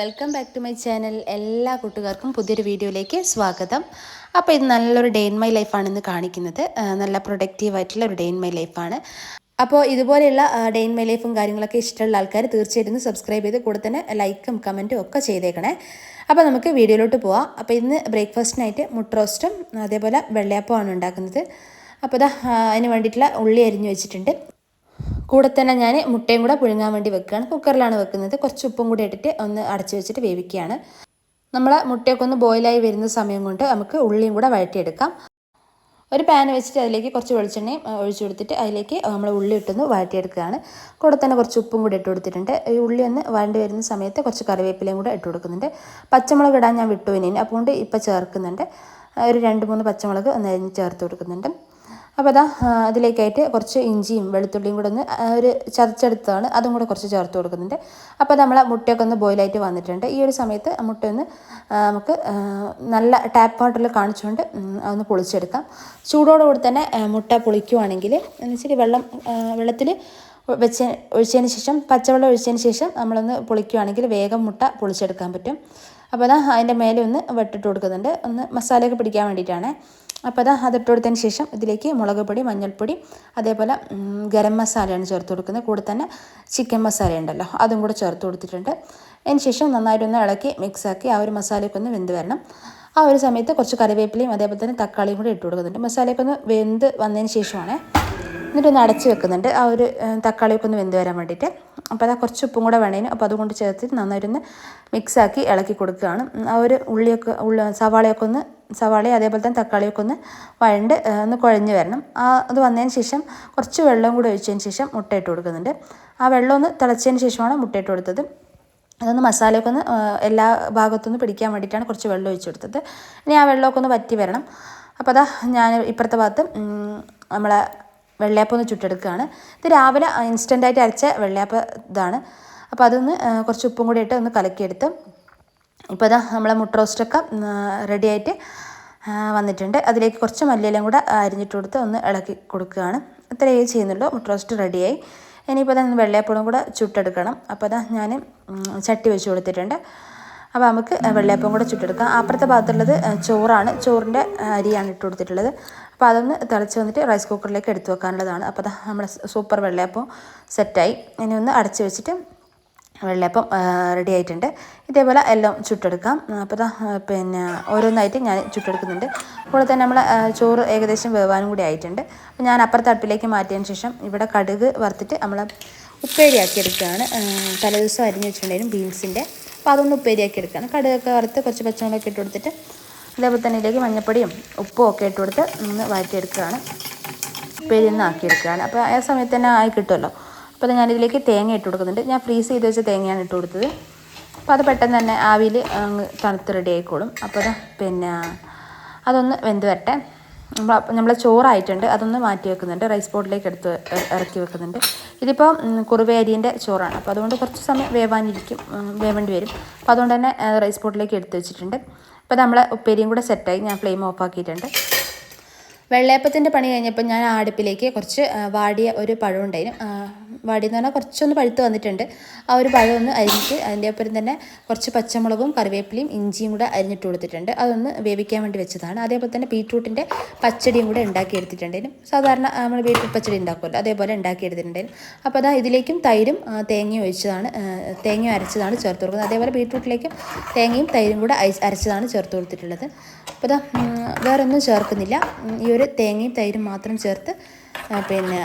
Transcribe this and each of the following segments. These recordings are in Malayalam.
Welcome back to my channel. എല്ലാ കൂട്ടുകാർക്കും പുതിയൊരു വീഡിയോയിലേക്ക് സ്വാഗതം. അപ്പോൾ ഇത് നല്ലൊരു ഡേ ഇൻ മൈ ലൈഫാണ് ഇന്ന് കാണിക്കുന്നത്. നല്ല പ്രൊഡക്റ്റീവായിട്ടുള്ള ഒരു ഡേ ഇൻ മൈ ലൈഫാണ്. അപ്പോൾ ഇതുപോലെയുള്ള ഡേ ഇൻ മൈ ലൈഫും കാര്യങ്ങളൊക്കെ ഇഷ്ടമുള്ള ആൾക്കാർ തീർച്ചയായിട്ടും സബ്സ്ക്രൈബ് ചെയ്ത് കൂടെ തന്നെ ലൈക്കും കമൻറ്റും ഒക്കെ ചെയ്തേക്കണേ. അപ്പോൾ നമുക്ക് വീഡിയോയിലോട്ട് പോവാം. അപ്പോൾ ഇന്ന് ബ്രേക്ക്ഫാസ്റ്റിനായിട്ട് മുട്ട റോസ്റ്റും അതേപോലെ വെള്ളയപ്പമാണ് ഉണ്ടാക്കുന്നത്. അപ്പോൾ അതിന് വേണ്ടിയിട്ടുള്ള ഉള്ളി അരിഞ്ഞു വെച്ചിട്ടുണ്ട്. കൂടെ തന്നെ ഞാൻ മുട്ടയും കൂടെ പുഴുങ്ങാൻ വേണ്ടി വെക്കുകയാണ്. കുക്കറിലാണ് വെക്കുന്നത്. കുറച്ച് ഉപ്പും കൂടി ഇട്ടിട്ട് ഒന്ന് അടച്ചു വെച്ചിട്ട് വേവിക്കുകയാണ്. നമ്മളെ മുട്ടയൊക്കെ ഒന്ന് ബോയിലായി വരുന്ന സമയം കൊണ്ട് നമുക്ക് ഉള്ളിയും കൂടെ വഴറ്റിയെടുക്കാം. ഒരു പാൻ വെച്ചിട്ട് അതിലേക്ക് കുറച്ച് വെളിച്ചെണ്ണയും ഒഴിച്ചു കൊടുത്തിട്ട് അതിലേക്ക് നമ്മൾ ഉള്ളി ഇട്ടൊന്ന് വഴറ്റിയെടുക്കുകയാണ്. കൂടെ തന്നെ കുറച്ച് ഉപ്പും കൂടി ഇട്ട് കൊടുത്തിട്ടുണ്ട്. ഈ ഉള്ളി ഒന്ന് വഴണ്ടി വരുന്ന സമയത്ത് കുറച്ച് കറിവേപ്പിലയും കൂടെ ഇട്ട് കൊടുക്കുന്നുണ്ട്. പച്ചമുളക് ഇടാൻ ഞാൻ വിട്ടുപോയി, അതുകൊണ്ട് ഇപ്പോൾ ചേർക്കുന്നുണ്ട്. ഒരു 2-3 പച്ചമുളക് ഒന്ന് അരിഞ്ഞ് ചേർത്ത് കൊടുക്കുന്നുണ്ട്. അപ്പോൾ അതിലേക്കായിട്ട് കുറച്ച് ഇഞ്ചിയും വെളുത്തുള്ളിയും കൂടെ ഒന്ന് ഒരു ചതച്ചെടുത്താണ്, അതും കൂടെ കുറച്ച് ചേർത്ത് കൊടുക്കുന്നുണ്ട്. അപ്പോൾ നമ്മളെ മുട്ടയൊക്കെ ഒന്ന് ബോയിലായിട്ട് വന്നിട്ടുണ്ട്. ഈ ഒരു സമയത്ത് മുട്ടയൊന്ന് നമുക്ക് നല്ല ടാപ്പ് വാട്ടറിൽ കാണിച്ചുകൊണ്ട് അതൊന്ന് പൊളിച്ചെടുക്കാം. ചൂടോടുകൂടി തന്നെ മുട്ട പൊളിക്കുവാണെങ്കിൽ എന്നുവെച്ചാൽ വെള്ളത്തിൽ ഒഴിച്ചതിന് ശേഷം പച്ചവെള്ളം ഒഴിച്ചതിന് ശേഷം നമ്മളൊന്ന് പൊളിക്കുവാണെങ്കിൽ വേഗം മുട്ട പൊളിച്ചെടുക്കാൻ പറ്റും. അപ്പോൾ അതിൻ്റെ മേലെ ഒന്ന് വെട്ടിട്ട് കൊടുക്കുന്നുണ്ട്, ഒന്ന് മസാലയൊക്കെ പിടിക്കാൻ വേണ്ടിയിട്ടാണ്. അപ്പോൾ അതിട്ട് കൊടുത്തതിന് ശേഷം ഇതിലേക്ക് മുളക് പൊടി, മഞ്ഞൾപ്പൊടി, അതേപോലെ ഗരം മസാലയാണ് ചേർത്ത് കൊടുക്കുന്നത്. കൂടെ തന്നെ ചിക്കൻ മസാല ഉണ്ടല്ലോ, അതും കൂടെ ചേർത്ത് കൊടുത്തിട്ടുണ്ട്. അതിന് ശേഷം നന്നായിട്ടൊന്ന് ഇളക്കി മിക്സാക്കി ആ ഒരു മസാലയൊക്കെ ഒന്ന് വെന്ത് വരണം. ആ ഒരു സമയത്ത് കുറച്ച് കറിവേപ്പിലയും അതേപോലെ തന്നെ തക്കാളിയും കൂടി ഇട്ട് കൊടുക്കുന്നുണ്ട്. മസാലയൊക്കെ ഒന്ന് വെന്ത് വന്നതിന് ശേഷമാണ് എന്നിട്ടൊന്ന് അടച്ച് വെക്കുന്നുണ്ട്, ആ ഒരു തക്കാളിയൊക്കെ ഒന്ന് വെന്ത് വരാൻ വേണ്ടിയിട്ട്. അപ്പോൾ കുറച്ച് ഉപ്പും കൂടെ വേണേനും, അപ്പോൾ അതുകൊണ്ട് ചേർത്തിട്ട് നന്നായിട്ടൊന്ന് മിക്സാക്കി ഇളക്കി കൊടുക്കുകയാണ്. ആ ഒരു സവാളയും അതേപോലെ തന്നെ തക്കാളിയൊക്കെ ഒന്ന് വഴണ്ട് ഒന്ന് കുഴഞ്ഞ് വരണം. അത് വന്നതിന് ശേഷം കുറച്ച് വെള്ളം കൂടി ഒഴിച്ചതിന് ശേഷം മുട്ട ഇട്ട് കൊടുക്കുന്നുണ്ട്. ആ വെള്ളം ഒന്ന് തിളച്ചതിന് ശേഷമാണ് മുട്ട ഇട്ട് കൊടുത്തത്. അതൊന്ന് മസാലയൊക്കെ ഒന്ന് എല്ലാ ഭാഗത്തുനിന്ന് പിടിക്കാൻ വേണ്ടിയിട്ടാണ് കുറച്ച് വെള്ളം ഒഴിച്ച് കൊടുത്തത്. ഇനി ആ വെള്ളമൊക്കെ ഒന്ന് വറ്റി വരണം. അപ്പോൾ ഞാൻ ഇപ്പുറത്തെ ഭാഗത്ത് നമ്മളെ വെള്ളയപ്പം ഒന്ന് ചുട്ടെടുക്കുകയാണ്. ഇത് രാവിലെ ഇൻസ്റ്റൻ്റായിട്ട് അരച്ച വെള്ളയപ്പം ഇതാണ്. അപ്പോൾ അതൊന്ന് കുറച്ച് ഉപ്പും കൂടി ഇട്ട് ഒന്ന് കലക്കിയെടുത്ത് ഇപ്പോൾ നമ്മളെ മുട്ട റോസ്റ്റൊക്കെ റെഡിയായിട്ട് വന്നിട്ടുണ്ട്. അതിലേക്ക് കുറച്ച് മല്ലിയിലയും കൂടെ അരിഞ്ഞിട്ട് കൊടുത്ത് ഒന്ന് ഇളക്കി കൊടുക്കുകയാണ്. ഇത്രയേ ചെയ്യുന്നുള്ളൂ. മുട്ട റോസ്റ്റ് റെഡിയായി. ഇനിയിപ്പോൾ വെള്ളയപ്പവും കൂടെ ചുട്ടെടുക്കണം. അപ്പോൾ ഞാൻ ചട്ടി വെച്ച് കൊടുത്തിട്ടുണ്ട്. അപ്പോൾ നമുക്ക് വെള്ളയപ്പം കൂടെ ചുട്ടെടുക്കാം. അപ്പുറത്തെ ഭാഗത്തുള്ളത് ചോറാണ്, ചോറിൻ്റെ അരിയാണ് ഇട്ട് കൊടുത്തിട്ടുള്ളത്. അപ്പോൾ അതൊന്ന് തിളച്ച് വന്നിട്ട് റൈസ് കുക്കറിലേക്ക് എടുത്ത് വെക്കാനുള്ളതാണ്. അപ്പോൾ നമ്മൾ സൂപ്പർ വെള്ളയപ്പം സെറ്റായി. ഇനി ഒന്ന് അടച്ച് വെച്ചിട്ട് വെള്ളയപ്പം റെഡി ആയിട്ടുണ്ട്. ഇതേപോലെ എല്ലാം ചുട്ടെടുക്കാം. അപ്പോൾ ഓരോന്നായിട്ട് ഞാൻ ചുട്ടെടുക്കുന്നുണ്ട്. അതുപോലെ തന്നെ നമ്മൾ ചോറ് ഏകദേശം വേവാനും കൂടി ആയിട്ടുണ്ട്. അപ്പോൾ ഞാൻ അപ്പുറത്തെ അടുപ്പിലേക്ക് മാറ്റിയതിന് ശേഷം ഇവിടെ കടുക് വറുത്തിട്ട് നമ്മൾ ഉപ്പേരിയാക്കി എടുക്കുകയാണ്. തലേദിവസം അരിഞ്ഞ് വെച്ചിട്ടുണ്ടായിരുന്നു ബീൻസിൻ്റെ, അപ്പോൾ അതൊന്ന് ഉപ്പേരിയാക്കി എടുക്കുകയാണ്. കടുകൊക്കെ വറുത്ത് കുറച്ച് പച്ചമുളകൊക്കെ ഇട്ട് കൊടുത്തിട്ട് അതേപോലെ തന്നെ ഇതിലേക്ക് മഞ്ഞപ്പൊടിയും ഉപ്പും ഒക്കെ ഇട്ട് കൊടുത്ത് ഒന്ന് വഴറ്റിയെടുക്കുകയാണ്. ഉപ്പേരി ഒന്ന് ആക്കിയെടുക്കുകയാണ്. അപ്പോൾ ആ സമയത്ത് തന്നെ ആയി കിട്ടുമല്ലോ. അപ്പോൾ ഞാനിതിലേക്ക് തേങ്ങ ഇട്ട് കൊടുക്കുന്നുണ്ട്. ഞാൻ ഫ്രീസ് ചെയ്ത് വെച്ച തേങ്ങയാണ് ഇട്ട് കൊടുത്തത്. അപ്പോൾ അത് പെട്ടെന്ന് തന്നെ ആവിയിൽ അങ്ങ് തണുത്ത് റെഡി ആയിക്കോളും. അപ്പോൾ അതൊന്ന് വെന്ത് വരട്ടെ. നമ്മളെ ചോറായിട്ടുണ്ട്, അതൊന്ന് മാറ്റി വെക്കുന്നുണ്ട്. റൈസ് ബോട്ടിലേക്ക് ഇറക്കി വെക്കുന്നുണ്ട്. ഇതിപ്പോൾ കുറുവ അരിൻ്റെ ചോറാണ്, അപ്പോൾ അതുകൊണ്ട് കുറച്ച് സമയം വേവേണ്ടി വരും. അപ്പോൾ അതുകൊണ്ട് തന്നെ റൈസ് ബോട്ടിലേക്ക് എടുത്ത് വെച്ചിട്ടുണ്ട്. അപ്പോൾ നമ്മളെ ഉപ്പേരിയും കൂടെ സെറ്റായി. ഞാൻ ഫ്ലെയിം ഓഫ് ആക്കിയിട്ടുണ്ട്. വെള്ളയപ്പത്തിൻ്റെ പണി കഴിഞ്ഞപ്പോൾ ഞാൻ അടുപ്പിലേക്ക് കുറച്ച് വാടിയ ഒരു പഴം ഉണ്ടായിരുന്നു. വാടിയെന്ന് പറഞ്ഞാൽ കുറച്ചൊന്ന് പഴുത്ത് വന്നിട്ടുണ്ട്. ആ ഒരു പഴം ഒന്ന് അരിഞ്ഞിട്ട് അതിൻ്റെ ഒപ്പം തന്നെ കുറച്ച് പച്ചമുളകും കറിവേപ്പിലയും ഇഞ്ചിയും കൂടെ അരിഞ്ഞിട്ട് കൊടുത്തിട്ടുണ്ട്. അതൊന്ന് വേവിക്കാൻ വേണ്ടി വെച്ചതാണ്. അതേപോലെ തന്നെ ബീട്രൂട്ടിൻ്റെ പച്ചടിയും കൂടെ ഉണ്ടാക്കിയെടുത്തിട്ടുണ്ടായിരുന്നു. സാധാരണ നമ്മൾ ബീട്രൂട്ട് പച്ചടി ഉണ്ടാക്കുമല്ലോ, അതേപോലെ ഉണ്ടാക്കിയെടുത്തിട്ടുണ്ടായിരുന്നു. അപ്പോൾ ഇതിലേക്കും തൈരും തേങ്ങയും അരച്ചതാണ് ചേർത്ത് കൊടുക്കുന്നത്. അതേപോലെ ബീട്രൂട്ടിലേക്കും തേങ്ങയും തൈരും കൂടെ അരച്ചതാണ് ചേർത്ത് കൊടുത്തിട്ടുള്ളത്. അപ്പോൾ വേറെ ഒന്നും ചേർക്കുന്നില്ല, ഈ ഒരു തേങ്ങയും തൈരും മാത്രം ചേർത്ത്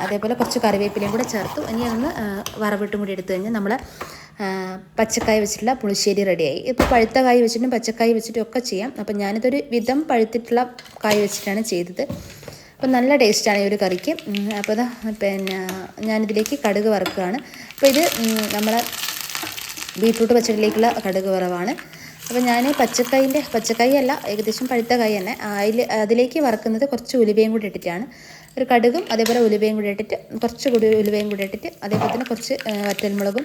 അതേപോലെ കുറച്ച് കറിവേപ്പിലയും കൂടെ ചേർത്തു. ഇനി അതൊന്ന് വറവിട്ടും കൂടി എടുത്തു കഴിഞ്ഞാൽ നമ്മൾ പച്ചക്കായ വെച്ചിട്ടുള്ള പുളിശ്ശേരി റെഡിയായി. ഇപ്പോൾ പഴുത്ത കായ് വെച്ചിട്ടും പച്ചക്കായ് വെച്ചിട്ടും ഒക്കെ ചെയ്യാം. അപ്പം ഞാനിതൊരു വിധം പഴുത്തിട്ടുള്ള കായ് വെച്ചിട്ടാണ് ചെയ്തത്. അപ്പോൾ നല്ല ടേസ്റ്റാണ് ഈ ഒരു കറിക്ക്. അപ്പോൾ ഞാനിതിലേക്ക് കടുക് വറുക്കുകയാണ്. അപ്പോൾ ഇത് നമ്മളെ ബീട്രൂട്ട് പച്ചടിയിലേക്കുള്ള കടുക് വറവാണ്. അപ്പോൾ ഞാൻ പച്ചക്കായ അല്ല, ഏകദേശം പഴുത്ത കായ് തന്നെ. അതിലേക്ക് വറക്കുന്നത് കുറച്ച് ഉലുവയും കൂടി ഇട്ടിട്ടാണ്. ഒരു കടുകും അതേപോലെ ഉലുവയും കൂടി ഇട്ടിട്ട് കുറച്ചുകൂടി ഉലുവയും കൂടി ഇട്ടിട്ട് അതേപോലെ തന്നെ കുറച്ച് വറ്റൽമുളകും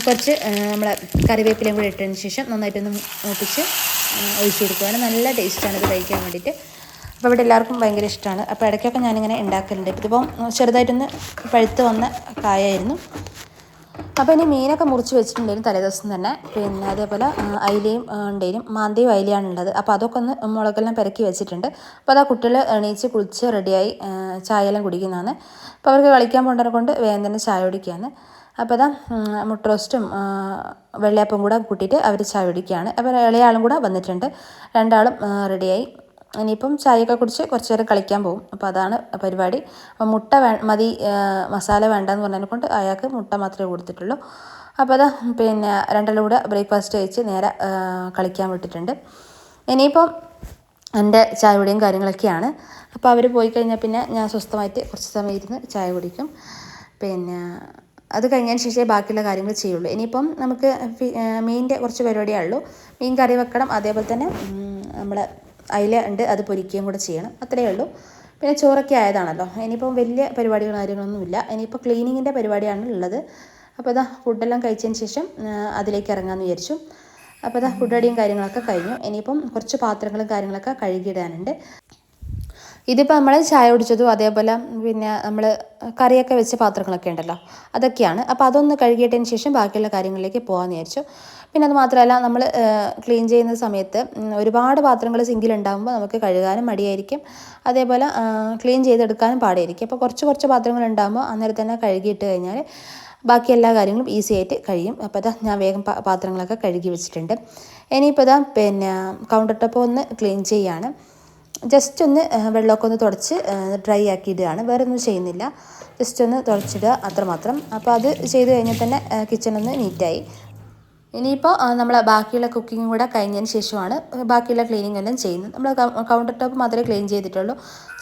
കുറച്ച് നമ്മളെ കറിവേപ്പിലയും കൂടി ഇട്ടതിന് ശേഷം നന്നായിട്ടൊന്ന് മൂപ്പിച്ച് ഒഴിച്ചു കൊടുക്കുകയാണ്. നല്ല ടേസ്റ്റാണ് ഇത് കഴിക്കാൻ വേണ്ടിയിട്ട്. അപ്പോൾ ഇവിടെ എല്ലാവർക്കും ഭയങ്കര ഇഷ്ടമാണ്. അപ്പോൾ ഇടയ്ക്കൊക്കെ ഞാനിങ്ങനെ ഉണ്ടാക്കലുണ്ട്. ഇതിപ്പം ചെറുതായിട്ടൊന്ന് പഴുത്ത് വന്ന കായായിരുന്നു. അപ്പോൾ ഇനി മീനൊക്കെ മുറിച്ച് വെച്ചിട്ടുണ്ടെങ്കിലും തലേദിവസം തന്നെ പിന്നെ അതേപോലെ അയിലയും ഉണ്ടെങ്കിലും മാന്തയും അയിലയാണുള്ളത്. അപ്പോൾ അതൊക്കെ ഒന്ന് മുളകെല്ലാം പെരക്കി വെച്ചിട്ടുണ്ട്. അപ്പോൾ അതാ കുട്ടികൾ എണീച്ച് കുളിച്ച് റെഡിയായി ചായയെല്ലാം കുടിക്കുന്നതാണ്. അപ്പോൾ അവർക്ക് കളിക്കാൻ പോകേണ്ടത് കൊണ്ട് വേഗം തന്നെ ചായ കുടിക്കുകയാണ്. അപ്പോൾ അതാ മുട്ട റോസ്റ്റും വെള്ളയപ്പം കൂടെ കൂട്ടിയിട്ട് അവർ ചായ കുടിക്കുകയാണ്. അപ്പോൾ ഇളയാളും കൂടെ വന്നിട്ടുണ്ട്. രണ്ടാളും റെഡിയായി. ഇനിയിപ്പം ചായയൊക്കെ കുടിച്ച് കുറച്ച് നേരം കളിക്കാൻ പോകും. അപ്പോൾ അതാണ് പരിപാടി. അപ്പോൾ മുട്ട മതി, മസാല വേണ്ടെന്ന് പറഞ്ഞതിനെ കൊണ്ട് അയാൾക്ക് മുട്ട മാത്രമേ കൊടുത്തിട്ടുള്ളൂ. അപ്പോൾ അതാ പിന്നെ രണ്ടാളും കൂടെ ബ്രേക്ക്ഫാസ്റ്റ് കഴിച്ച് നേരെ കളിക്കാൻ വിട്ടിട്ടുണ്ട്. ഇനിയിപ്പം എൻ്റെ ചായ കുടിയും കാര്യങ്ങളൊക്കെയാണ്. അപ്പോൾ അവർ പോയി കഴിഞ്ഞാൽ പിന്നെ ഞാൻ സ്വസ്ഥമായിട്ട് കുറച്ച് സമയം ഇരുന്ന് ചായ കുടിക്കും. പിന്നെ അത് കഴിഞ്ഞതിന് ശേഷമേ ബാക്കിയുള്ള കാര്യങ്ങൾ ചെയ്യുള്ളൂ. ഇനിയിപ്പം നമുക്ക് മീനിൻ്റെ കുറച്ച് പരിപാടിയേ ഉള്ളൂ. മീൻ കറി വെക്കണം, അതേപോലെ തന്നെ നമ്മൾ അയില ഉണ്ട്, അത് പൊരിക്കുകയും കൂടെ ചെയ്യണം. അത്രയേ ഉള്ളൂ. പിന്നെ ചോറൊക്കെ ആയതാണല്ലോ. ഇനിയിപ്പം വലിയ പരിപാടികൾ കാര്യങ്ങളൊന്നുമില്ല. ഇനിയിപ്പോൾ ക്ലീനിങ്ങിൻ്റെ പരിപാടിയാണ് ഉള്ളത്. അപ്പോൾ ഇതാ ഫുഡെല്ലാം കഴിച്ചതിന് ശേഷം അതിലേക്ക് ഇറങ്ങാമെന്ന് വിചാരിച്ചു. അപ്പോൾ ഇതാ ഫുഡ് അടിയും കാര്യങ്ങളൊക്കെ കഴിഞ്ഞു. ഇനിയിപ്പം കുറച്ച് പാത്രങ്ങളും കാര്യങ്ങളൊക്കെ കഴുകിയിടാനുണ്ട്. ഇതിപ്പോൾ നമ്മൾ ചായ കുടിച്ചതും അതേപോലെ പിന്നെ നമ്മൾ കറിയൊക്കെ വെച്ച പാത്രങ്ങളൊക്കെ ഉണ്ടല്ലോ, അതൊക്കെയാണ്. അപ്പോൾ അതൊന്ന് കഴുകിയിട്ടതിന് ശേഷം ബാക്കിയുള്ള കാര്യങ്ങളിലേക്ക് പോകാമെന്ന് വിചാരിച്ചു. പിന്നെ അത് മാത്രമല്ല, നമ്മൾ ക്ലീൻ ചെയ്യുന്ന സമയത്ത് ഒരുപാട് പാത്രങ്ങൾ സിങ്കിലുണ്ടാകുമ്പോൾ നമുക്ക് കഴുകാനും മടിയായിരിക്കും, അതേപോലെ ക്ലീൻ ചെയ്തെടുക്കാനും പാടായിരിക്കും. അപ്പോൾ കുറച്ച് കുറച്ച് പാത്രങ്ങൾ ഉണ്ടാകുമ്പോൾ അന്നേരം തന്നെ കഴുകിയിട്ട് കഴിഞ്ഞാൽ ബാക്കി എല്ലാ കാര്യങ്ങളും ഈസി ആയിട്ട് കഴിയും. അപ്പോൾ ഇതാ ഞാൻ വേഗം പാത്രങ്ങളൊക്കെ കഴുകി വെച്ചിട്ടുണ്ട്. ഇനിയിപ്പോൾ ഇതാ പിന്നെ കൗണ്ടർ ടോപ്പ് ഒന്ന് ക്ലീൻ ചെയ്യാണ്. ജസ്റ്റ് ഒന്ന് വെള്ളമൊക്കെ ഒന്ന് തുടച്ച് ഡ്രൈ ആക്കിയിടുകയാണ്. വേറെ ഒന്നും ചെയ്യുന്നില്ല, ജസ്റ്റ് ഒന്ന് തുടച്ചിടുക അത്രമാത്രം. അപ്പോൾ അത് ചെയ്ത് കഴിഞ്ഞാൽ തന്നെ കിച്ചണൊന്ന് നീറ്റായി. ഇനിയിപ്പോൾ നമ്മൾ ബാക്കിയുള്ള കുക്കിങ്ങും കൂടെ കഴിഞ്ഞതിന് ശേഷമാണ് ബാക്കിയുള്ള ക്ലീനിങ് എല്ലാം ചെയ്യുന്നത്. നമ്മൾ കൗണ്ടർ ടോപ്പ് മാത്രമേ ക്ലീൻ ചെയ്തിട്ടുള്ളൂ,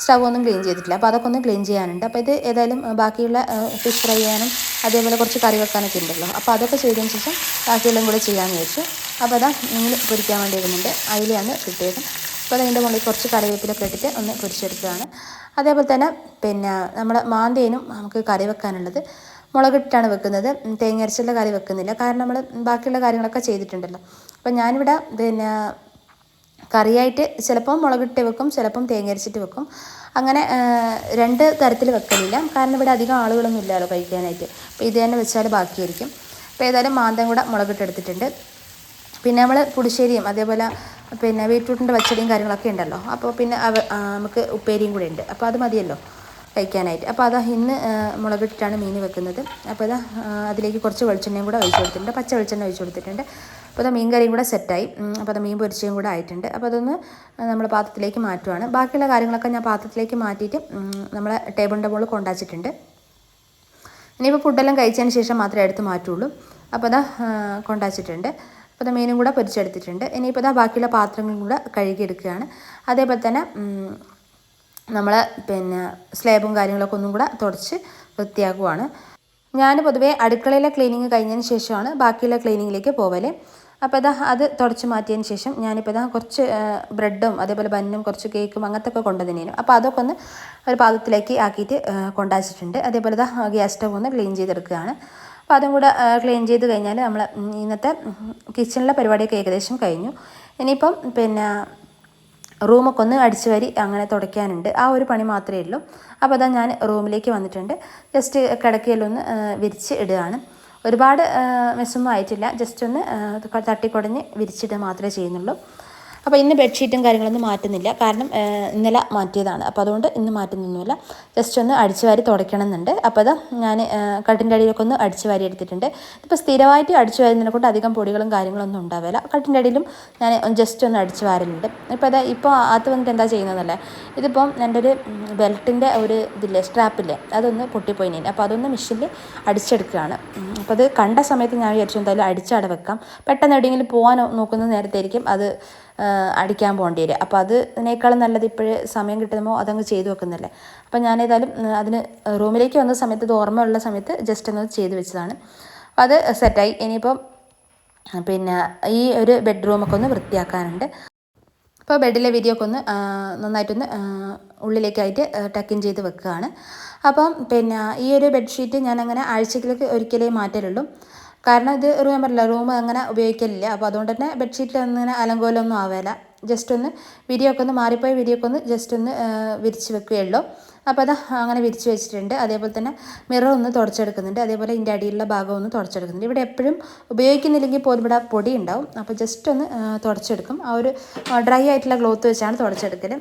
സ്റ്റവ് ഒന്നും ക്ലീൻ ചെയ്തിട്ടില്ല. അപ്പോൾ അതൊക്കെ ഒന്ന് ക്ലീൻ ചെയ്യാനുണ്ട്. അപ്പോൾ ഇത് ഏതായാലും ബാക്കിയുള്ള ഫിഷ് ഫ്രൈ ചെയ്യാനും അതേപോലെ കുറച്ച് കറി വെക്കാനൊക്കെ ഉണ്ടല്ലോ, അപ്പോൾ അതൊക്കെ ചെയ്തതിന് ശേഷം ബാക്കിയെല്ലാം കൂടെ ചെയ്യാമെന്ന് വെച്ചു. അപ്പോൾ അതാ മീൻ പൊരിക്കാൻ വേണ്ടി ഇരുന്നുണ്ട്. അതിലാണ് കിട്ടിയത്. അപ്പോൾ അതിൻ്റെ മുകളിൽ കുറച്ച് കറിവേപ്പിലൊക്കെ ഇട്ടിട്ട് ഒന്ന് പൊരിച്ചെടുക്കുകയാണ്. അതേപോലെ തന്നെ പിന്നെ നമ്മുടെ മാന്തേനും നമുക്ക് കറി വെക്കാനുള്ളത് മുളകിട്ടാണ് വെക്കുന്നത്. തേങ്ങ അരച്ചുള്ള കറി വെക്കുന്നില്ല, കാരണം നമ്മൾ ബാക്കിയുള്ള കാര്യങ്ങളൊക്കെ ചെയ്തിട്ടുണ്ടല്ലോ. അപ്പോൾ ഞാനിവിടെ പിന്നെ കറിയായിട്ട് ചിലപ്പം മുളകിട്ട് വെക്കും, ചിലപ്പം തേങ്ങ അരച്ചിട്ട് വെക്കും. അങ്ങനെ രണ്ട് തരത്തിൽ വെക്കലില്ല, കാരണം ഇവിടെ അധികം ആളുകളൊന്നും ഇല്ലല്ലോ കഴിക്കാനായിട്ട്. അപ്പോൾ ഇത് തന്നെ വെച്ചാൽ ബാക്കിയായിരിക്കും. അപ്പോൾ ഏതായാലും മാന്തം കൂടെ മുളകിട്ടെടുത്തിട്ടുണ്ട്. പിന്നെ നമ്മൾ പുളിശ്ശേരിയും അതേപോലെ പിന്നെ ബീറ്റ്റൂട്ടിൻ്റെ പച്ചടിയും കാര്യങ്ങളൊക്കെ ഉണ്ടല്ലോ, അപ്പോൾ പിന്നെ നമുക്ക് ഉപ്പേരിയും കൂടെ ഉണ്ട്. അപ്പോൾ അത് മതിയല്ലോ കഴിക്കാനായിട്ട്. അപ്പോൾ അതാ ഇന്ന് മുളകിട്ടിട്ടാണ് മീൻ വെക്കുന്നത്. അപ്പോൾ അതാ അതിലേക്ക് കുറച്ച് വെളിച്ചെണ്ണയും കൂടെ ഒഴിച്ച് കൊടുത്തിട്ടുണ്ട്, പച്ച വെളിച്ചെണ്ണ ഒഴിച്ച് കൊടുത്തിട്ടുണ്ട്. അപ്പോൾ അത് മീൻ കറിയും കൂടെ സെറ്റായി. അപ്പോൾ അത് മീൻ പൊരിച്ചതും കൂടെ ആയിട്ടുണ്ട്. അപ്പോൾ അതൊന്ന് നമ്മൾ പാത്രത്തിലേക്ക് മാറ്റുവാണ്. ബാക്കിയുള്ള കാര്യങ്ങളൊക്കെ ഞാൻ പാത്രത്തിലേക്ക് മാറ്റിയിട്ട് നമ്മളെ ടേബിളിൻ്റെ മുകളിൽ കൊണ്ടുവച്ചിട്ടുണ്ട്. ഇനിയിപ്പോൾ ഫുഡെല്ലാം കഴിച്ചതിന് ശേഷം മാത്രമേ എടുത്ത് മാറ്റുള്ളൂ. അപ്പോൾ അതാ കൊണ്ടുവച്ചിട്ടുണ്ട്. അപ്പോൾ അത് മീനും കൂടെ പൊരിച്ചെടുത്തിട്ടുണ്ട്. ഇനിയിപ്പോൾ ഇതാ ബാക്കിയുള്ള പാത്രങ്ങളും കൂടെ കഴുകിയെടുക്കുകയാണ്. അതേപോലെ തന്നെ നമ്മൾ പിന്നെ സ്ലാബും കാര്യങ്ങളൊക്കെ ഒന്നും കൂടെ തുടച്ച് വൃത്തിയാക്കുവാണ്. ഞാൻ പൊതുവേ അടുക്കളയിലെ ക്ലീനിങ് കഴിഞ്ഞതിന് ശേഷമാണ് ബാക്കിയുള്ള ക്ലീനിങ്ങിലേക്ക് പോവൽ. അപ്പോൾ ഇതാ അത് തുടച്ച് മാറ്റിയതിന് ശേഷം ഞാനിപ്പോൾ ഇതാ കുറച്ച് ബ്രെഡും അതേപോലെ ബന്നും കുറച്ച് കേക്കും അങ്ങനത്തെ ഒക്കെ കൊണ്ടുവന്നേനും. അപ്പോൾ അതൊക്കെ ഒന്ന് ഒരു പാത്രത്തിലേക്ക് ആക്കിയിട്ട് കൊണ്ടുവച്ചിട്ടുണ്ട്. അതേപോലെ ഇതാ ഗ്യാസ് സ്റ്റവ് ഒന്ന് ക്ലീൻ ചെയ്തെടുക്കുകയാണ്. അപ്പോൾ അതും കൂടെ ക്ലീൻ ചെയ്ത് കഴിഞ്ഞാൽ നമ്മൾ ഇന്നത്തെ കിച്ചണിലെ പരിപാടിയൊക്കെ ഏകദേശം കഴിഞ്ഞു. ഇനിയിപ്പം പിന്നെ റൂമൊക്കെ ഒന്ന് അടിച്ചു വാരി അങ്ങനെ തുടയ്ക്കാനുണ്ട്, ആ ഒരു പണി മാത്രമേ ഉള്ളൂ. അപ്പോൾ അതാ ഞാൻ റൂമിലേക്ക് വന്നിട്ടുണ്ട്. ജസ്റ്റ് കിടക്കയെല്ലാം ഒന്ന് വിരിച്ച് ഇടുകയാണ്. ഒരുപാട് മെസ്സൊന്നും ആയിട്ടില്ല, ജസ്റ്റ് ഒന്ന് തട്ടിക്കുടഞ്ഞ് വിരിച്ചിടുക മാത്രമേ ചെയ്യുന്നുള്ളൂ. അപ്പോൾ ഇന്ന് ബെഡ്ഷീറ്റും കാര്യങ്ങളൊന്നും മാറ്റുന്നില്ല, കാരണം ഇന്നലെ മാറ്റിയതാണ്. അപ്പോൾ അതുകൊണ്ട് ഇന്ന് മാറ്റുന്നൊന്നുമില്ല, ജസ്റ്റ് ഒന്ന് അടിച്ചു വാരി തുടയ്ക്കണം എന്നുണ്ട്. അപ്പോൾ അത് ഞാൻ കട്ടിൻ്റെ അടിയിലൊക്കെ ഒന്ന് അടിച്ചു വാരി എടുത്തിട്ടുണ്ട്. ഇപ്പോൾ സ്ഥിരമായിട്ട് അടിച്ചു വാരുന്നതിനെ കൊണ്ട് അധികം പൊടികളും കാര്യങ്ങളൊന്നും ഉണ്ടാവില്ല. കട്ടിൻ്റെ അടിയിലും ഞാൻ ജസ്റ്റ് ഒന്ന് അടിച്ചു വാരലുണ്ട്. ഇപ്പോൾ അത് ഇപ്പോൾ അത് വന്നിട്ട് എന്താ ചെയ്യുന്നതല്ലേ, ഇതിപ്പം എൻ്റെ ഒരു ബെൽറ്റിൻ്റെ ഒരു ഇതില്ലേ, സ്ട്രാപ്പില്ലേ, അതൊന്ന് പൊട്ടിപ്പോയിനി. അപ്പോൾ അതൊന്ന് മെഷീനിൽ അടിച്ചെടുക്കുകയാണ്. അപ്പോൾ അത് കണ്ട സമയത്ത് ഞാൻ വിചാരിച്ചു എന്തായാലും അടിച്ചവിടെ വെക്കാം, പെട്ടെന്ന് എവിടെയെങ്കിലും പോകാൻ നോക്കുന്ന നേരത്തായിരിക്കും അത് അടിക്കാൻ പോകേണ്ടി വരിക. അപ്പോൾ അതിനേക്കാളും നല്ലത് ഇപ്പോഴേ സമയം കിട്ടുമ്പോൾ അതങ്ങ് ചെയ്ത് വെക്കുന്നല്ലേ. അപ്പോൾ ഞാനേതായാലും അതിന് റൂമിലേക്ക് വന്ന സമയത്ത് ഇത് ഓർമ്മയുള്ള സമയത്ത് ജസ്റ്റ് ഒന്ന് ചെയ്ത് വെച്ചതാണ്. അപ്പോൾ അത് സെറ്റായി. ഇനിയിപ്പം പിന്നെ ഈ ഒരു ബെഡ്റൂമൊക്കെ ഒന്ന് വൃത്തിയാക്കാനുണ്ട്. അപ്പോൾ ബെഡിലെ വിരിയൊക്കെ ഒന്ന് നന്നായിട്ടൊന്ന് ഉള്ളിലേക്കായിട്ട് ടക്കിൻ ചെയ്ത് വെക്കുകയാണ്. അപ്പം പിന്നെ ഈ ഒരു ബെഡ്ഷീറ്റ് ഞാനങ്ങനെ ആഴ്ചയിലേക്ക് ഒരിക്കലേ മാറ്റലുള്ളൂ, കാരണം ഇത് ഞാൻ പറഞ്ഞില്ല റൂം അങ്ങനെ ഉപയോഗിക്കലില്ല. അപ്പോൾ അതുകൊണ്ട് തന്നെ ബെഡ്ഷീറ്റിൽ അങ്ങനെ അലങ്കോലമൊന്നും ആവില്ല. ജസ്റ്റ് ഒന്ന് വിരിയൊക്കെ ഒന്ന് മാറിപ്പോയ വിരിയൊക്കെ ഒന്ന് ജസ്റ്റ് ഒന്ന് വിരിച്ച് വെക്കുകയുള്ളൂ. അപ്പോൾ അത് അങ്ങനെ വിരിച്ച് വെച്ചിട്ടുണ്ട്. അതേപോലെ തന്നെ മിറർ ഒന്ന് തുടച്ചെടുക്കുന്നുണ്ട്. അതേപോലെ ഇതിൻ്റെ അടിയിലുള്ള ഭാഗം ഒന്ന് തുടച്ചെടുക്കുന്നുണ്ട്. ഇവിടെ എപ്പോഴും ഉപയോഗിക്കുന്നില്ലെങ്കിൽ പോലും ഇവിടെ പൊടി ഉണ്ടാവും. അപ്പോൾ ജസ്റ്റ് ഒന്ന് തുടച്ചെടുക്കും. ആ ഒരു ഡ്രൈ ആയിട്ടുള്ള ക്ലോത്ത് വെച്ചാണ് തുടച്ചെടുക്കൽ.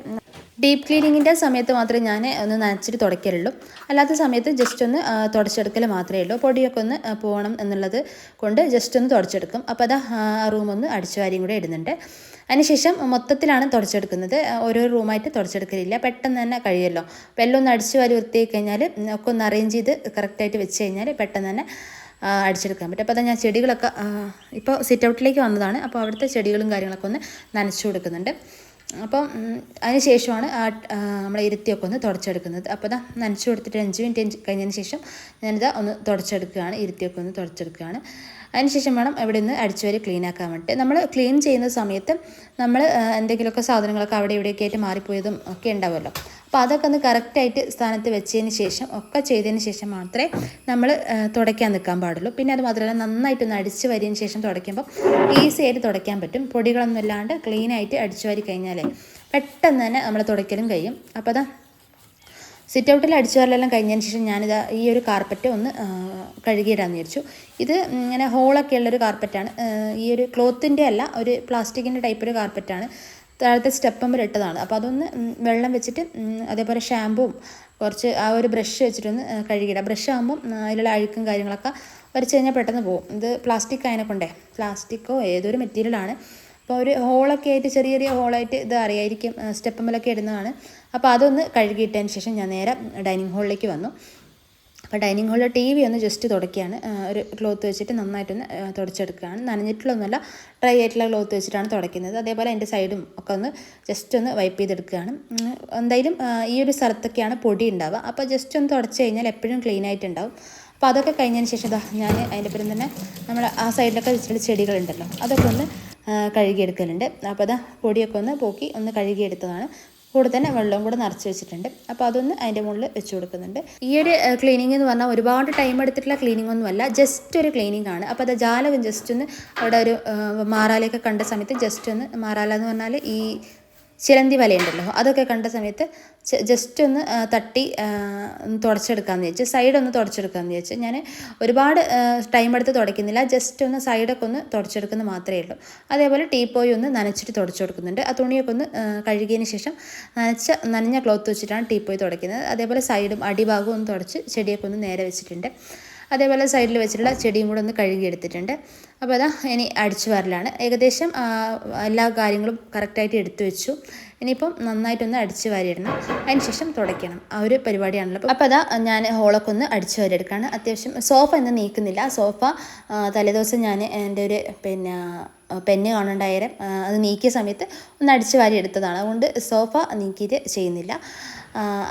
ഡീപ്പ് ക്ലീനിങ്ങിൻ്റെ സമയത്ത് മാത്രമേ ഞാൻ ഒന്ന് നനച്ചിട്ട് തുടയ്ക്കലുള്ളൂ. അല്ലാത്ത സമയത്ത് ജസ്റ്റ് ഒന്ന് തുടച്ചെടുക്കൽ മാത്രമേ ഉള്ളൂ. പൊടിയൊക്കെ ഒന്ന് പോകണം എന്നുള്ളത് കൊണ്ട് ജസ്റ്റ് ഒന്ന് തുടച്ചെടുക്കും. അപ്പോൾ അത് ആ റൂമൊന്ന് അടിച്ചു വാരിയും കൂടെ ഇടുന്നുണ്ട്. അതിനുശേഷം മൊത്തത്തിലാണ് തുടച്ചെടുക്കുന്നത്. ഓരോ റൂമായിട്ട് തുടച്ചെടുക്കലില്ല, പെട്ടെന്ന് തന്നെ കഴിയുമല്ലോ. അപ്പോൾ എല്ലാം ഒന്ന് അടിച്ചു വാരി വൃത്തിയാക്കി കഴിഞ്ഞാൽ ഒക്കെ ഒന്ന് അറേഞ്ച് ചെയ്ത് കറക്റ്റായിട്ട് വെച്ച് കഴിഞ്ഞാൽ പെട്ടെന്ന് തന്നെ അടിച്ചെടുക്കാൻ പറ്റും. അപ്പോൾ അത് ഞാൻ ചെടികളൊക്കെ ഇപ്പോൾ സിറ്റ് ഔട്ടിലേക്ക് വന്നതാണ്. അപ്പോൾ അവിടുത്തെ ചെടികളും കാര്യങ്ങളൊക്കെ ഒന്ന് നനച്ചു കൊടുക്കുന്നുണ്ട്. അപ്പം അതിന് ശേഷമാണ് നമ്മളെ ഇരുത്തിയൊക്കെ ഒന്ന് തുടച്ചെടുക്കുന്നത്. അപ്പോൾ ഇതാ നനച്ചു കൊടുത്തിട്ട് 5 മിനിറ്റ് കഴിഞ്ഞതിന് ശേഷം ഞാനിതാ ഒന്ന് തുടച്ചെടുക്കുകയാണ്, ഇരുത്തിയൊക്കെ ഒന്ന് തുടച്ചെടുക്കുകയാണ്. അതിനുശേഷം വേണം ഇവിടെ നിന്ന് അടിച്ചുവാരി ക്ലീൻ ആക്കാൻ വേണ്ടിയിട്ട്. നമ്മൾ ക്ലീൻ ചെയ്യുന്ന സമയത്ത് നമ്മൾ എന്തെങ്കിലുമൊക്കെ സാധനങ്ങളൊക്കെ അവിടെ ഇവിടെയൊക്കെ ആയിട്ട് മാറിപ്പോയതും ഒക്കെ ഉണ്ടാവുമല്ലോ. അപ്പോൾ അതൊക്കെ ഒന്ന് കറക്റ്റായിട്ട് സ്ഥാനത്ത് വെച്ചതിന് ശേഷം ഒക്കെ ചെയ്തതിന് ശേഷം മാത്രമേ നമ്മൾ തുടയ്ക്കാൻ നിൽക്കാൻ പാടുള്ളൂ. പിന്നെ അത് മാത്രമല്ല നന്നായിട്ടൊന്ന് അടിച്ച് വരിയതിന് ശേഷം തുടയ്ക്കുമ്പോൾ ഈസി ആയിട്ട് തുടയ്ക്കാൻ പറ്റും. പൊടികളൊന്നും ഇല്ലാണ്ട് ക്ലീനായിട്ട് അടിച്ചു വാരി കഴിഞ്ഞാൽ പെട്ടെന്ന് തന്നെ നമ്മൾ തുടയ്ക്കലും കഴിയും. അപ്പോൾ അതാ സിറ്റ് ഔട്ടിൽ അടിച്ചു വാരലെല്ലാം കഴിഞ്ഞതിന് ശേഷം ഞാനിതാ ഈ ഒരു കാർപ്പറ്റ് ഒന്ന് കഴുകിയിടാമെന്ന് വിചാരിച്ചു. ഇത് ഇങ്ങനെ ഹോളൊക്കെ ഉള്ളൊരു കാർപ്പറ്റാണ്. ഈ ഒരു ക്ലോത്തിൻ്റെ അല്ല, ഒരു പ്ലാസ്റ്റിക്കിൻ്റെ ടൈപ്പ് ഒരു കാർപ്പറ്റാണ്. താഴത്തെ സ്റ്റെപ്പുമ്പോൾ ഇട്ടതാണ്. അപ്പോൾ അതൊന്ന് വെള്ളം വെച്ചിട്ട് അതേപോലെ ഷാമ്പുവും കുറച്ച് ആ ഒരു ബ്രഷ് വെച്ചിട്ടൊന്ന് കഴുകിയിടാം. ബ്രഷ് ആകുമ്പം അതിലുള്ള അഴുക്കും കാര്യങ്ങളൊക്കെ വരച്ച് കഴിഞ്ഞാൽ പെട്ടെന്ന് പോകും. ഇത് പ്ലാസ്റ്റിക് അതിനെ കൊണ്ടേ, പ്ലാസ്റ്റിക്കോ ഏതൊരു മെറ്റീരിയലാണ്. അപ്പോൾ ഒരു ഹോളൊക്കെ ആയിട്ട് ചെറിയ ചെറിയ ഹോളായിട്ട് ഇത് അറിയായിരിക്കും, സ്റ്റെപ്പുമ്പോഴൊക്കെ ഇടുന്നതാണ്. അപ്പോൾ അതൊന്ന് കഴുകിയിട്ടതിന് ശേഷം ഞാൻ നേരെ ഡൈനിങ് ഹാളിലേക്ക് വന്നു. അപ്പോൾ ഡൈനിങ് ഹാളിലെ TV ഒന്ന് ജസ്റ്റ് തുടയ്ക്കുകയാണ്. ഒരു ക്ലോത്ത് വെച്ചിട്ട് നന്നായിട്ടൊന്ന് തുടച്ചെടുക്കുകയാണ്. നനഞ്ഞിട്ടുള്ളൊന്നുമല്ല, ഡ്രൈ ആയിട്ടുള്ള ക്ലോത്ത് വെച്ചിട്ടാണ് തുടയ്ക്കുന്നത്. അതേപോലെ അതിൻ്റെ സൈഡും ഒക്കെ ഒന്ന് ജസ്റ്റ് ഒന്ന് വൈപ്പ് ചെയ്തെടുക്കുകയാണ്. എന്തായാലും ഈ ഒരു സ്ഥലത്തൊക്കെയാണ് പൊടി ഉണ്ടാവുക. അപ്പോൾ ജസ്റ്റ് ഒന്ന് തുടച്ച് കഴിഞ്ഞാൽ എപ്പോഴും ക്ലീൻ ആയിട്ടുണ്ടാവും. അപ്പോൾ അതൊക്കെ കഴിഞ്ഞതിന് ശേഷം ഞാൻ അതിൻ്റെ പേരും തന്നെ നമ്മൾ ആ സൈഡിലൊക്കെ വെച്ചിട്ടുള്ള ചെടികളുണ്ടല്ലോ, അതൊക്കെ ഒന്ന് കഴുകിയെടുക്കലുണ്ട്. അപ്പോൾ അതാ പൊടിയൊക്കെ ഒന്ന് പോക്കി ഒന്ന് കഴുകിയെടുത്തതാണ്. കൂടെ തന്നെ വെള്ളവും കൂടെ നിറച്ച് വെച്ചിട്ടുണ്ട്. അപ്പോൾ അതൊന്ന് അതിൻ്റെ മുകളിൽ വെച്ച് കൊടുക്കുന്നുണ്ട്. ഈ ഒരു ക്ലീനിങ് എന്ന് പറഞ്ഞാൽ ഒരുപാട് ടൈം എടുത്തിട്ടുള്ള ക്ലീനിങ് ഒന്നുമല്ല, ജസ്റ്റ് ഒരു ക്ലീനിങ് ആണ്. അപ്പോൾ അത് ജാലകം ജസ്റ്റ് ഒന്ന് അവിടെ ഒരു മാറാലയൊക്കെ കണ്ട സമയത്ത് ജസ്റ്റ് ഒന്ന്, മാറാല എന്ന് പറഞ്ഞാൽ ഈ ചിലന്തി വലയുണ്ടല്ലോ, അതൊക്കെ കണ്ട സമയത്ത് ജസ്റ്റ് ഒന്ന് തട്ടി തുടച്ചെടുക്കാമെന്ന് വെച്ച്, സൈഡൊന്ന് തുടച്ചെടുക്കാമെന്ന് വെച്ച്. ഞാൻ ഒരുപാട് ടൈം എടുത്ത് തുടയ്ക്കുന്നില്ല, ജസ്റ്റ് ഒന്ന് സൈഡൊക്കെ ഒന്ന് തുടച്ചെടുക്കുന്നത് മാത്രമേ ഉള്ളൂ. അതേപോലെ ടീപ്പോയി ഒന്ന് നനച്ചിട്ട് തുടച്ചു കൊടുക്കുന്നുണ്ട്. ആ തുണിയൊക്കെ ഒന്ന് കഴുകിയതിന് ശേഷം നനഞ്ഞ ക്ലോത്ത് വെച്ചിട്ടാണ് ടീപ്പോയി തുടയ്ക്കുന്നത്. അതേപോലെ സൈഡും അടിഭാഗവും ഒന്ന് തുടച്ച് ചെടിയൊക്കെ ഒന്ന് നേരെ വെച്ചിട്ടുണ്ട്. അതേപോലെ സൈഡിൽ വെച്ചിട്ടുള്ള ചെടിയും കൂടെ ഒന്ന് കഴുകിയെടുത്തിട്ടുണ്ട്. അപ്പോൾ അതാ ഇനി അടിച്ചു വാരലാണ്. ഏകദേശം എല്ലാ കാര്യങ്ങളും കറക്റ്റായിട്ട് എടുത്തു വെച്ചു. ഇനിയിപ്പം നന്നായിട്ടൊന്ന് അടിച്ചു വാരിയിടണം, അതിന് ശേഷം തുടയ്ക്കണം. ആ ഒരു പരിപാടിയാണല്ലോ. അപ്പോൾ അതാ ഞാൻ ഹോളൊക്കെ ഒന്ന് അടിച്ചു വാരിയെടുക്കുകയാണ്. അത്യാവശ്യം സോഫ ഒന്നും നീക്കുന്നില്ല. സോഫ തലേദിവസം ഞാൻ എൻ്റെ ഒരു പെന്ന് കാണണ്ടായാലും അത് നീക്കിയ സമയത്ത് ഒന്ന് അടിച്ചു വാരി എടുത്തതാണ്. അതുകൊണ്ട് സോഫ നീക്കിയിട്ട് ചെയ്യുന്നില്ല.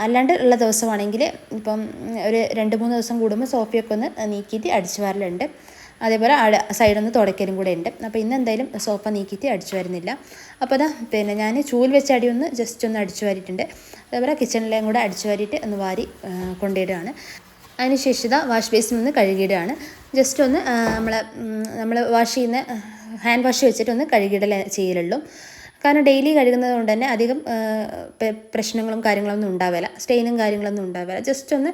അല്ലാണ്ട് ഉള്ള ദിവസമാണെങ്കിൽ ഇപ്പം ഒരു 2-3 ദിവസം കൂടുമ്പോൾ സോഫയൊക്കെ ഒന്ന് നീക്കിയിട്ട് അടിച്ചു വാരലുണ്ട്. അതേപോലെ സൈഡൊന്ന് തുടയ്ക്കലും കൂടെ ഉണ്ട്. അപ്പോൾ ഇന്ന് എന്തായാലും സോഫ നീക്കിയിട്ട് അടിച്ചു വരുന്നില്ല. അപ്പോൾ അതാ ഞാൻ ചൂൽ വെച്ച അടി ഒന്ന് ജസ്റ്റ് ഒന്ന് അടിച്ചു വാരിയിട്ടുണ്ട്. അതേപോലെ കിച്ചണിലേയും കൂടെ അടിച്ചു വാരിയിട്ട് ഒന്ന് വാരി കൊണ്ടിടുകയാണ്. അതിനുശേഷം വാഷ് ബേസിൽ നിന്ന് കഴുകിയിടുകയാണ്. ജസ്റ്റ് ഒന്ന് നമ്മൾ വാഷ് ചെയ്യുന്ന ഹാൻഡ് വാഷ് വെച്ചിട്ടൊന്ന് കഴുകിയിടൽ ചെയ്യലുള്ളൂ. കാരണം ഡെയിലി കഴുകുന്നത് കൊണ്ട് തന്നെ അധികം പ്രശ്നങ്ങളും കാര്യങ്ങളൊന്നും ഉണ്ടാവില്ല, സ്റ്റെയിനും കാര്യങ്ങളൊന്നും ഉണ്ടാവില്ല. ജസ്റ്റ് ഒന്ന്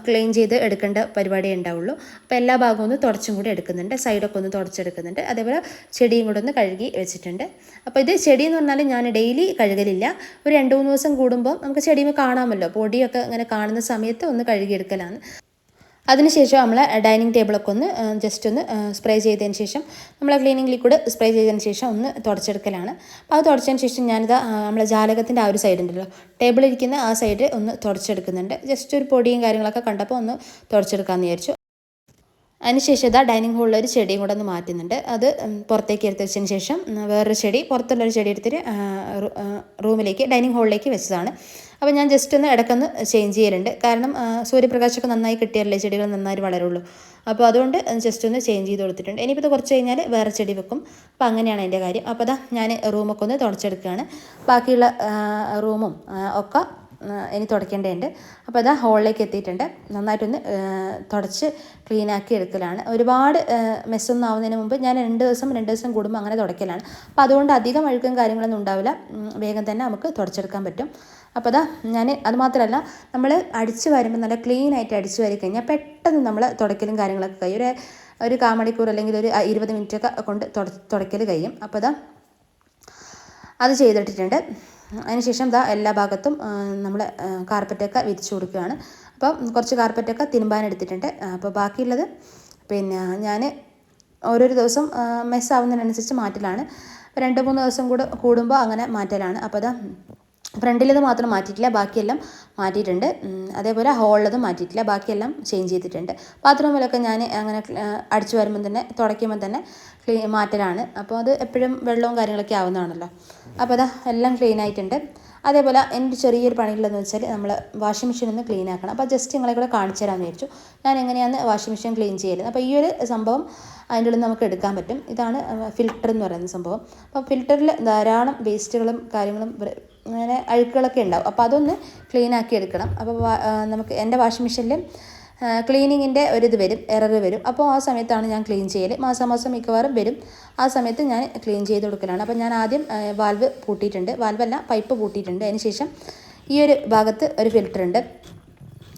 ക്ലീൻ ചെയ്ത് എടുക്കേണ്ട പരിപാടിയേ ഉണ്ടാവുള്ളൂ. അപ്പോൾ എല്ലാ ഭാഗവും ഒന്ന് തുടച്ചും കൂടി എടുക്കുന്നുണ്ട്, സൈഡൊക്കെ ഒന്ന് തുടച്ചെടുക്കുന്നുണ്ട്. അതേപോലെ ചെടിയും കൂടെ ഒന്ന് കഴുകി വെച്ചിട്ടുണ്ട്. അപ്പോൾ ഇത് ചെടി എന്ന് പറഞ്ഞാൽ ഞാൻ ഡെയിലി കഴുകലില്ല, ഒരു 2-3 ദിവസം കൂടുമ്പോൾ നമുക്ക് ചെടിയുമ്പോൾ കാണാമല്ലോ, പൊടിയൊക്കെ അങ്ങനെ കാണുന്ന സമയത്ത് ഒന്ന് കഴുകിയെടുക്കലാണ്. അതിനുശേഷം നമ്മൾ ഡൈനിങ് ടേബിളൊക്കെ ഒന്ന് ജസ്റ്റ് ഒന്ന് സ്പ്രേ ചെയ്തതിന് ശേഷം, നമ്മൾ ക്ലീനിങ് ലിക്വിഡ് സ്പ്രേ ചെയ്തതിന് ശേഷം ഒന്ന് തുടച്ചെടുക്കലാണ്. അപ്പോൾ അത് തുടച്ചതിന് ശേഷം ഞാനിത് നമ്മളെ ജാലകത്തിൻ്റെ ആ ഒരു സൈഡ് ഉണ്ടല്ലോ, ടേബിളിരിക്കുന്ന ആ സൈഡ് ഒന്ന് തുടച്ചെടുക്കുന്നുണ്ട്. ജസ്റ്റ് ഒരു പൊടിയും കാര്യങ്ങളൊക്കെ കണ്ടപ്പോൾ ഒന്ന് തുടച്ചെടുക്കാമെന്ന് വിചാരിച്ചു. അതിനുശേഷം ഡൈനിങ് ഹാളിൽ ഒരു ചെടിയും കൂടെ ഒന്ന് മാറ്റുന്നുണ്ട്. അത് പുറത്തേക്ക് എടുത്ത് വെച്ചതിന് ശേഷം വേറൊരു ചെടി, പുറത്തുള്ളൊരു ചെടി എടുത്തിട്ട് റൂമിലേക്ക് ഡൈനിങ് ഹാളിലേക്ക് വെച്ചതാണ്. അപ്പോൾ ഞാൻ ജസ്റ്റ് ഒന്ന് ഇടയ്ക്കൊന്ന് ചേഞ്ച് ചെയ്യലുണ്ട്. കാരണം സൂര്യപ്രകാശമൊക്കെ നന്നായി കിട്ടിയാലേ ചെടികൾ നന്നായി വളരുള്ളൂ. അപ്പോൾ അതുകൊണ്ട് ജസ്റ്റ് ഒന്ന് ചേഞ്ച് ചെയ്ത് കൊടുത്തിട്ടുണ്ട്. ഇനിയിപ്പോൾ ഇത് കുറച്ച് കഴിഞ്ഞാൽ വേറെ ചെടി വെക്കും. അപ്പോൾ അങ്ങനെയാണ് എൻ്റെ കാര്യം. അപ്പോൾ ഞാൻ റൂമൊക്കെ ഒന്ന് തുടച്ചെടുക്കുകയാണ്. ബാക്കിയുള്ള റൂമും ഒക്കെ ഇനി തുടയ്ക്കേണ്ടതുണ്ട്. അപ്പോൾ അതാ ഹോളിലേക്ക് എത്തിയിട്ടുണ്ട്. നന്നായിട്ടൊന്ന് തുടച്ച് ക്ലീനാക്കി എടുക്കലാണ്. ഒരുപാട് മെസ്സൊന്നും ആവുന്നതിന് മുമ്പ് ഞാൻ 2 ദിവസം കൂടുമ്പോൾ അങ്ങനെ തുടയ്ക്കലാണ്. അപ്പോൾ അതുകൊണ്ട് അധികം അഴുക്കും കാര്യങ്ങളൊന്നും ഉണ്ടാവില്ല, വേഗം തന്നെ നമുക്ക് തുടച്ചെടുക്കാൻ പറ്റും. അപ്പോൾ അതാ ഞാൻ അതുമാത്രമല്ല, നമ്മൾ അടിച്ച് വരുമ്പോൾ നല്ല ക്ലീനായിട്ട് അടിച്ച് വരി കഴിഞ്ഞാൽ പെട്ടെന്ന് നമ്മൾ തുടയ്ക്കലും കാര്യങ്ങളൊക്കെ കഴിയും. ഒരു 1/4 മണിക്കൂർ അല്ലെങ്കിൽ ഒരു 20 മിനിറ്റൊക്കെ കൊണ്ട് തുടയ്ക്കൽ കഴിയും. അപ്പോൾ അതാ അത് ചെയ്തിട്ടിട്ടുണ്ട്. അതിനുശേഷം എല്ലാ ഭാഗത്തും നമ്മൾ കാർപ്പറ്റൊക്കെ വിരിച്ചു കൊടുക്കുകയാണ്. അപ്പോൾ കുറച്ച് കാർപ്പറ്റൊക്കെ തിരുമ്പാനെടുത്തിട്ടുണ്ട്. അപ്പോൾ ബാക്കിയുള്ളത് പിന്നെ ഞാൻ ഓരോരോ ദിവസം മെസ്സാവുന്നതിനനുസരിച്ച് മാറ്റലാണ്. 2-3 ദിവസം കൂടുമ്പോൾ അങ്ങനെ മാറ്റലാണ്. അപ്പോൾ അതാ ഫ്രണ്ടിലത് മാത്രം മാറ്റിയിട്ടില്ല, ബാക്കിയെല്ലാം മാറ്റിയിട്ടുണ്ട്. അതേപോലെ ഹോളിലതും മാറ്റിയിട്ടില്ല, ബാക്കിയെല്ലാം ചേഞ്ച് ചെയ്തിട്ടുണ്ട്. ബാത്റൂമിലൊക്കെ ഞാൻ അങ്ങനെ അടിച്ചു വരുമ്പം തന്നെ തുടയ്ക്കുമ്പോൾ തന്നെ മാറ്റലാണ്. അപ്പോൾ അത് എപ്പോഴും വെള്ളവും കാര്യങ്ങളൊക്കെ ആവുന്നതാണല്ലോ. അപ്പോൾ അതാ എല്ലാം ക്ലീൻ ആയിട്ടുണ്ട്. അതേപോലെ എൻ്റെ ചെറിയൊരു പണികളെന്ന് വെച്ചാൽ നമ്മൾ വാഷിംഗ് മെഷീൻ ഒന്ന് ക്ലീൻ ആക്കണം. അപ്പോൾ ജസ്റ്റ് നിങ്ങളെ കൂടെ കാണിച്ചു തരാമെന്ന് വിചാരിച്ചു. ഞാൻ എങ്ങനെയാണ് വാഷിംഗ് മെഷീൻ ക്ലീൻ ചെയ്യല്. അപ്പോൾ ഈ ഒരു സംഭവം അതിൻ്റെ ഉള്ളിൽ നമുക്ക് എടുക്കാൻ പറ്റും. ഇതാണ് ഫിൽറ്റർ എന്ന് പറയുന്ന സംഭവം. അപ്പോൾ ഫിൽറ്ററിൽ ധാരാളം വേസ്റ്റുകളും കാര്യങ്ങളും അങ്ങനെ അഴുക്കുകളൊക്കെ ഉണ്ടാവും. അപ്പോൾ അതൊന്ന് ക്ലീൻ ആക്കി എടുക്കണം. അപ്പോൾ നമുക്ക് എൻ്റെ വാഷിംഗ് മെഷീനിൽ ക്ലീനിങ്ങിൻ്റെ ഒരിത് വരും, എറർ വരും. അപ്പോൾ ആ സമയത്താണ് ഞാൻ ക്ലീൻ ചെയ്യൽ. മാസം മിക്കവാറും വരും. ആ സമയത്ത് ഞാൻ ക്ലീൻ ചെയ്ത് കൊടുക്കലാണ്. അപ്പോൾ ഞാൻ ആദ്യം വാൽവ് പൂട്ടിയിട്ടുണ്ട്, വാൽവല്ല പൈപ്പ് പൂട്ടിയിട്ടുണ്ട്. അതിന് ശേഷം ഈ ഒരു ഭാഗത്ത് ഒരു ഫിൽറ്റർ ഉണ്ട്.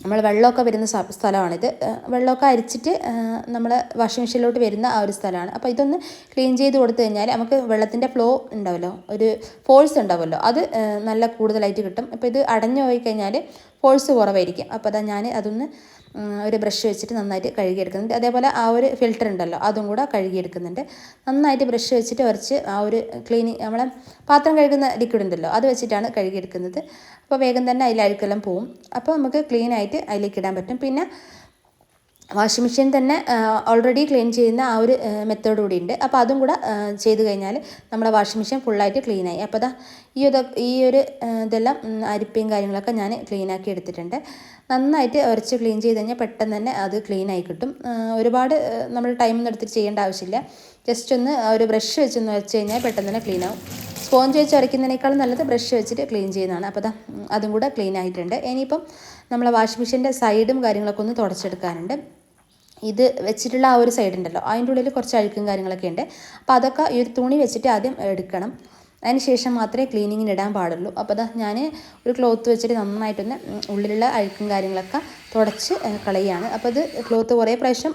നമ്മൾ വെള്ളമൊക്കെ വരുന്ന സ്ഥലമാണിത്. വെള്ളമൊക്കെ അരിച്ചിട്ട് നമ്മൾ വാഷിംഗ് മെഷീനിലോട്ട് വരുന്ന ആ ഒരു സ്ഥലമാണ്. അപ്പോൾ ഇതൊന്ന് ക്ലീൻ ചെയ്ത് കൊടുത്തു കഴിഞ്ഞാൽ നമുക്ക് വെള്ളത്തിൻ്റെ ഫ്ലോ ഉണ്ടാവുമല്ലോ, ഒരു ഫോഴ്സ് ഉണ്ടാവുമല്ലോ, അത് നല്ല കൂടുതലായിട്ട് കിട്ടും. അപ്പോൾ ഇത് അടഞ്ഞു പോയി കഴിഞ്ഞാൽ ഫോഴ്സ് കുറവായിരിക്കും. അപ്പോൾ അതാ ഞാൻ അതൊന്ന് ഒരു ബ്രഷ് വെച്ചിട്ട് നന്നായിട്ട് കഴുകിയെടുക്കുന്നുണ്ട്. അതേപോലെ ആ ഒരു ഫിൽറ്റർ ഉണ്ടല്ലോ, അതും കൂടെ കഴുകിയെടുക്കുന്നുണ്ട്. നന്നായിട്ട് ബ്രഷ് വെച്ചിട്ട് ഉരച്ച് ആ ഒരു ക്ലീനിങ് നമ്മളെ പാത്രം കഴുകുന്ന ലിക്വിഡ് ഉണ്ടല്ലോ, അത് വെച്ചിട്ടാണ് കഴുകിയെടുക്കുന്നത്. അപ്പോൾ വേഗം തന്നെ അതിൽ അഴുക്കെല്ലാം പോവും. അപ്പോൾ നമുക്ക് ക്ലീനായിട്ട് അതിലേക്ക് ഇടാൻ പറ്റും. പിന്നെ വാഷിംഗ് മെഷീൻ തന്നെ ഓൾറെഡി ക്ലീൻ ചെയ്യുന്ന ആ ഒരു മെത്തേഡ് കൂടി ഉണ്ട്. അപ്പോൾ അതും കൂടെ ചെയ്ത് കഴിഞ്ഞാൽ നമ്മുടെ വാഷിംഗ് മെഷീൻ ഫുള്ളായിട്ട് ക്ലീനായി. അപ്പോൾ അതാ ഈ ഒരു ഇതെല്ലാം അരിപ്പയും കാര്യങ്ങളൊക്കെ ഞാൻ ക്ലീനാക്കി എടുത്തിട്ടുണ്ട്. നന്നായിട്ട് ഉരച്ച് ക്ലീൻ ചെയ്ത് കഴിഞ്ഞാൽ പെട്ടെന്ന് തന്നെ അത് ക്ലീനായി കിട്ടും. ഒരുപാട് നമ്മൾ ടൈമൊന്നും എടുത്തിട്ട് ചെയ്യേണ്ട ആവശ്യമില്ല. ജസ്റ്റ് ഒന്ന് ഒരു ബ്രഷ് വെച്ചൊന്ന് ഉരച്ച് കഴിഞ്ഞാൽ പെട്ടെന്ന് തന്നെ ക്ലീനാവും. സ്പോഞ്ച് വെച്ച് ഉരയ്ക്കുന്നതിനേക്കാളും നല്ലത് ബ്രഷ് വെച്ചിട്ട് ക്ലീൻ ചെയ്യുന്നതാണ്. അപ്പോൾ അതും കൂടെ ക്ലീൻ ആയിട്ടുണ്ട്. ഇനിയിപ്പം നമ്മളെ വാഷിംഗ് മെഷീൻ്റെ സൈഡും കാര്യങ്ങളൊക്കെ ഒന്ന് തുടച്ചെടുക്കാനുണ്ട്. ഇത് വെച്ചിട്ടുള്ള ആ ഒരു സൈഡ് ഉണ്ടല്ലോ, അതിൻ്റെ ഉള്ളിൽ കുറച്ച് അഴുക്കും കാര്യങ്ങളൊക്കെ ഉണ്ട്. അപ്പോൾ അതൊക്കെ ഈ ഒരു തുണി വെച്ചിട്ട് ആദ്യം എടുക്കണം. അതിന് ശേഷം മാത്രമേ ക്ലീനിങ്ങിന് ഇടാൻ പാടുള്ളൂ. അപ്പോൾ അതാ ഞാൻ ഒരു ക്ലോത്ത് വെച്ചിട്ട് നന്നായിട്ടൊന്ന് ഉള്ളിലുള്ള അഴുക്കും കാര്യങ്ങളൊക്കെ തുടച്ച് കളയുകയാണ്. അപ്പോൾ അത് ക്ലോത്ത് കുറേ പ്രാവശ്യം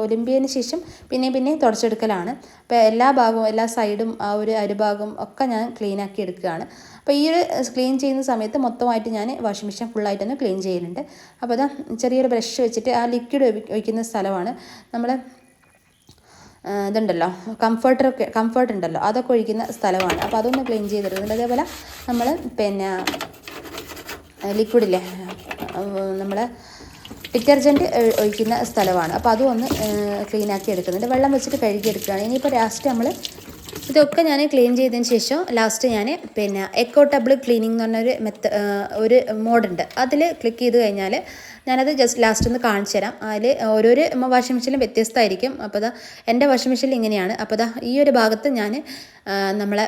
ഒലിമ്പിയതിന് ശേഷം പിന്നെ തുടച്ചെടുക്കലാണ്. അപ്പോൾ എല്ലാ ഭാഗവും എല്ലാ സൈഡും ആ ഒരു അരുഭാഗം ഒക്കെ ഞാൻ ക്ലീനാക്കി എടുക്കുകയാണ്. അപ്പോൾ ഈ ഒരു ക്ലീൻ ചെയ്യുന്ന സമയത്ത് മൊത്തമായിട്ട് ഞാൻ വാഷിംഗ് മെഷീൻ ഫുള്ളായിട്ടൊന്ന് ക്ലീൻ ചെയ്യുന്നുണ്ട്. അപ്പോൾ അതാ ചെറിയൊരു ബ്രഷ് വെച്ചിട്ട് ആ ലിക്വിഡ് ഒഴിക്കുന്ന സ്ഥലമാണ് നമ്മൾ ഇതുണ്ടല്ലോ, കംഫർട്ട് ഉണ്ടല്ലോ, അതൊക്കെ ഒഴിക്കുന്ന സ്ഥലമാണ്. അപ്പോൾ അതൊന്ന് ക്ലീൻ ചെയ്തെടുക്കുന്നുണ്ട്. അതേപോലെ നമ്മൾ പിന്നെ ലിക്വിഡില്ലേ, നമ്മൾ ഡിറ്റർജൻറ്റ് ഒഴിക്കുന്ന സ്ഥലമാണ്. അപ്പോൾ അതും ഒന്ന് ക്ലീനാക്കി എടുക്കുന്നുണ്ട്. വെള്ളം വെച്ചിട്ട് കഴുകിയെടുക്കുകയാണ്. ഇനിയിപ്പോൾ ലാസ്റ്റ് നമ്മൾ ഇതൊക്കെ ഞാൻ ക്ലീൻ ചെയ്തതിന് ശേഷം ലാസ്റ്റ് ഞാൻ പിന്നെ എക്കോട്ടബിൾ ക്ലീനിങ് എന്ന് പറഞ്ഞൊരു ഒരു മോഡുണ്ട്. അതിൽ ക്ലിക്ക് ചെയ്ത് കഴിഞ്ഞാൽ ഞാനത് ജസ്റ്റ് ലാസ്റ്റ് ഒന്ന് കാണിച്ചു തരാം. അതിൽ ഓരോരോ വാഷിംഗ് മെഷീനിലും വ്യത്യസ്തമായിരിക്കും. അപ്പോൾ എൻ്റെ വാഷിംഗ് മെഷീനിൽ ഇങ്ങനെയാണ്. അപ്പോൾ ഈ ഒരു ഭാഗത്ത് ഞാൻ നമ്മളെ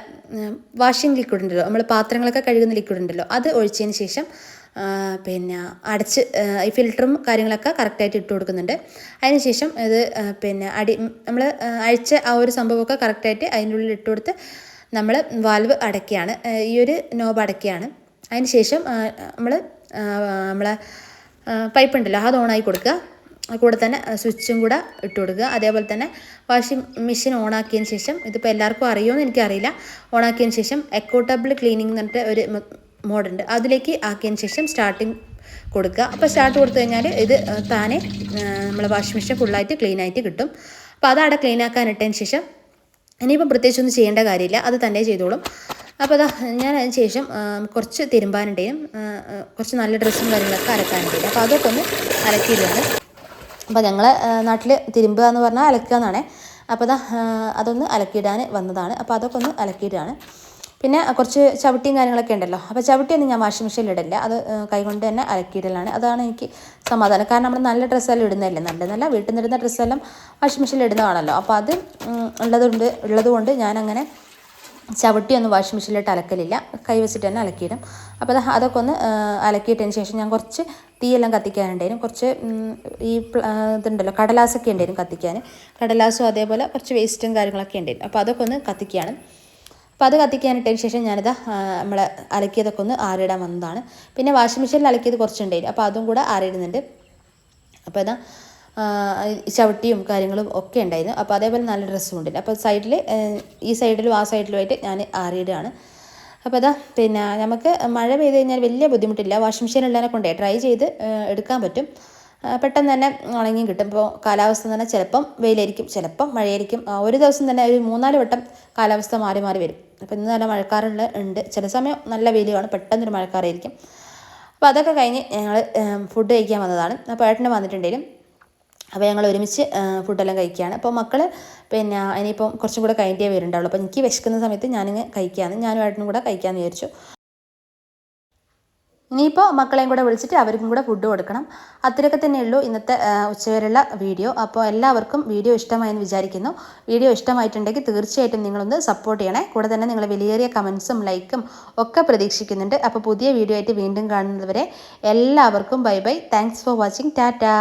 വാഷിംഗ് ലിക്വിഡ് ഉണ്ടല്ലോ, നമ്മൾ പാത്രങ്ങളൊക്കെ കഴുകുന്ന ലിക്വിഡ് ഉണ്ടല്ലോ, അത് ഒഴിച്ചതിന് ശേഷം പിന്നെ അടച്ച് ഈ ഫിൽറ്ററും കാര്യങ്ങളൊക്കെ കറക്റ്റായിട്ട് ഇട്ട് കൊടുക്കുന്നുണ്ട്. അതിന് ശേഷം ഇത് പിന്നെ നമ്മൾ അഴിച്ച ആ ഒരു സംഭവമൊക്കെ കറക്റ്റായിട്ട് അതിൻ്റെ ഉള്ളിൽ ഇട്ട് കൊടുത്ത് നമ്മൾ വാൽവ് അടയ്ക്കുകയാണ്, ഈ ഒരു നോബ് അടയ്ക്കുകയാണ്. അതിന് ശേഷം നമ്മളെ പൈപ്പ് ഉണ്ടല്ലോ, അത് ഓണാക്കി കൊടുക്കുക. കൂടെ തന്നെ സ്വിച്ചും കൂടെ ഇട്ട് കൊടുക്കുക. അതേപോലെ തന്നെ വാഷിംഗ് മെഷീൻ ഓണാക്കിയതിന് ശേഷം, ഇതിപ്പോൾ എല്ലാവർക്കും അറിയുമോ എന്ന് എനിക്കറിയില്ല, ഓണാക്കിയതിന് ശേഷം എക്കോട്ടബിൾ ക്ലീനിങ് എന്ന് പറഞ്ഞിട്ട് ഒരു മോഡുണ്ട്, അതിലേക്ക് ആക്കിയതിന് ശേഷം സ്റ്റാർട്ടിങ് കൊടുക്കുക. അപ്പോൾ സ്റ്റാർട്ട് കൊടുത്തു കഴിഞ്ഞാൽ ഇത് താനെ നമ്മളെ വാഷിംഗ് മെഷീൻ ഫുള്ളായിട്ട് ക്ലീനായിട്ട് കിട്ടും. അപ്പോൾ അതവിടെ ക്ലീൻ ആക്കാനിട്ടതിന് ശേഷം ഇനിയിപ്പം പ്രത്യേകിച്ചൊന്നും ചെയ്യേണ്ട കാര്യമില്ല, അത് തന്നെ ചെയ്തോളും. അപ്പോൾ ഞാൻ അതിന് ശേഷം കുറച്ച് തിരുമ്പാനുണ്ടെയും കുറച്ച് നല്ല ഡ്രസ്സും കാര്യങ്ങളൊക്കെ അലക്കാനുണ്ടെയും, അപ്പോൾ അതൊക്കെ ഒന്ന് അലക്കിയിടുകയാണ്. അപ്പോൾ ഞങ്ങളെ നാട്ടിൽ തിരുമ്പുക എന്ന് പറഞ്ഞാൽ അലക്കുക എന്നാണേ. അപ്പോൾ അതൊന്ന് അലക്കിയിടാൻ വന്നതാണ്. അപ്പോൾ അതൊക്കെ ഒന്ന് അലക്കിയിടുകയാണ്. പിന്നെ കുറച്ച് ചവിട്ടിയും കാര്യങ്ങളൊക്കെ ഉണ്ടല്ലോ, അപ്പോൾ ചവിട്ടിയൊന്നും ഞാൻ വാഷിംഗ് മെഷീനിൽ ഇടില്ല, അത് കൈകൊണ്ട് തന്നെ അലക്കിയിടലാണ്. അതാണ് എനിക്ക് സമാധാനം. കാരണം നമ്മൾ നല്ല ഡ്രസ്സെല്ലാം ഇടുന്നതല്ലേ, നല്ലതല്ല വീട്ടിൽ നിന്നിടുന്ന ഡ്രസ്സെല്ലാം വാഷിംഗ് മെഷീനിൽ ഇടുന്നതാണല്ലോ. അപ്പോൾ അത് ഉള്ളതുകൊണ്ട് ഞാനങ്ങനെ ചവിട്ടിയൊന്നും വാഷിംഗ് മെഷീനിലിട്ട് അലക്കലില്ല, കൈ വെച്ചിട്ട് തന്നെ അലക്കിയിടും. അപ്പോൾ അതൊക്കെ ഒന്ന് അലക്കിയിട്ടതിന് ശേഷം ഞാൻ കുറച്ച് തീയെല്ലാം കത്തിക്കാനുണ്ടായിരുന്നു. കുറച്ച് ഈ ഇതുണ്ടല്ലോ കടലാസൊക്കെ ഉണ്ടായിരുന്നു കത്തിക്കാൻ, കടലാസും അതേപോലെ കുറച്ച് വേസ്റ്റും കാര്യങ്ങളൊക്കെ ഉണ്ടായിരുന്നു. അപ്പോൾ അതൊക്കെ ഒന്ന് കത്തിക്കുകയാണ്. അപ്പോൾ അത് കത്തിക്കാനിട്ടതിന് ശേഷം ഞാനിതാ നമ്മളെ അലക്കിയതൊക്കെ ഒന്ന് ആറിയിടാൻ വന്നതാണ്. പിന്നെ വാഷിംഗ് മെഷീനിൽ അലക്കിയത് കുറച്ചുണ്ടായിരുന്നു, അപ്പോൾ അതും കൂടെ ആറിയിടുന്നുണ്ട്. അപ്പോൾ ഇതാ ചവിട്ടിയും കാര്യങ്ങളും ഒക്കെ ഉണ്ടായിരുന്നു. അപ്പോൾ അതേപോലെ നല്ല ഡ്രസ്സും ഉണ്ടല്ലോ. അപ്പോൾ സൈഡിൽ ഈ സൈഡിലും ആ സൈഡിലുമായിട്ട് ഞാൻ ആറിയിടുകയാണ്. അപ്പോൾ അതാ പിന്നെ നമുക്ക് മഴ പെയ്ത് കഴിഞ്ഞാൽ വലിയ ബുദ്ധിമുട്ടില്ല. വാഷിംഗ് മെഷീനുള്ളതിനെ കൊണ്ടേ ട്രൈ ചെയ്ത് എടുക്കാൻ പറ്റും, പെട്ടെന്ന് തന്നെ ഉണങ്ങിയും കിട്ടും. ഇപ്പോൾ കാലാവസ്ഥ തന്നെ ചിലപ്പം വെയിലായിരിക്കും, ചിലപ്പം മഴയായിരിക്കും. ഒരു ദിവസം തന്നെ ഒരു 3-4 വട്ടം കാലാവസ്ഥ മാറി മാറി വരും. അപ്പോൾ ഇന്ന് നല്ല മഴക്കാറുള്ള ഉണ്ട്, ചില സമയം നല്ല വെയിൽ കാണും, പെട്ടെന്നൊരു മഴക്കാറായിരിക്കും. അപ്പോൾ അതൊക്കെ കഴിഞ്ഞ് ഞങ്ങൾ ഫുഡ് കഴിക്കാൻ വന്നതാണ്. അപ്പോൾ ഏട്ടന് വന്നിട്ടുണ്ടെങ്കിലും അപ്പോൾ ഞങ്ങൾ ഒരുമിച്ച് ഫുഡെല്ലാം കഴിക്കുകയാണ്. അപ്പോൾ മക്കൾ പിന്നെ ഇനിയിപ്പം കുറച്ചും കൂടെ കഴിഞ്ഞിട്ടേ വരുന്നുണ്ടാവുള്ളൂ. അപ്പോൾ എനിക്ക് വിശക്കുന്ന സമയത്ത് ഞാനിങ്ങ് കഴിക്കുകയാണ്, ഞാനും ഏട്ടനും കൂടെ കഴിക്കാമെന്ന് വിചാരിച്ചു. ഇനിയിപ്പോൾ മക്കളെയും കൂടെ വിളിച്ചിട്ട് അവർക്കും കൂടെ ഫുഡ് കൊടുക്കണം. അത്രയൊക്കെ തന്നെയുള്ളൂ ഇന്നത്തെ ഉച്ചവരെയുള്ള വീഡിയോ. അപ്പോൾ എല്ലാവർക്കും വീഡിയോ ഇഷ്ടമായെന്ന് വിചാരിക്കുന്നു. വീഡിയോ ഇഷ്ടമായിട്ടുണ്ടെങ്കിൽ തീർച്ചയായിട്ടും നിങ്ങളൊന്ന് സപ്പോർട്ട് ചെയ്യണേ. കൂടെ തന്നെ നിങ്ങൾ വിലയേറിയ കമൻസും ലൈക്കും ഒക്കെ പ്രതീക്ഷിക്കുന്നുണ്ട്. അപ്പോൾ പുതിയ വീഡിയോ ആയിട്ട് വീണ്ടും കാണുന്നതുവരെ എല്ലാവർക്കും bye bye. Thanks for watching. Tata.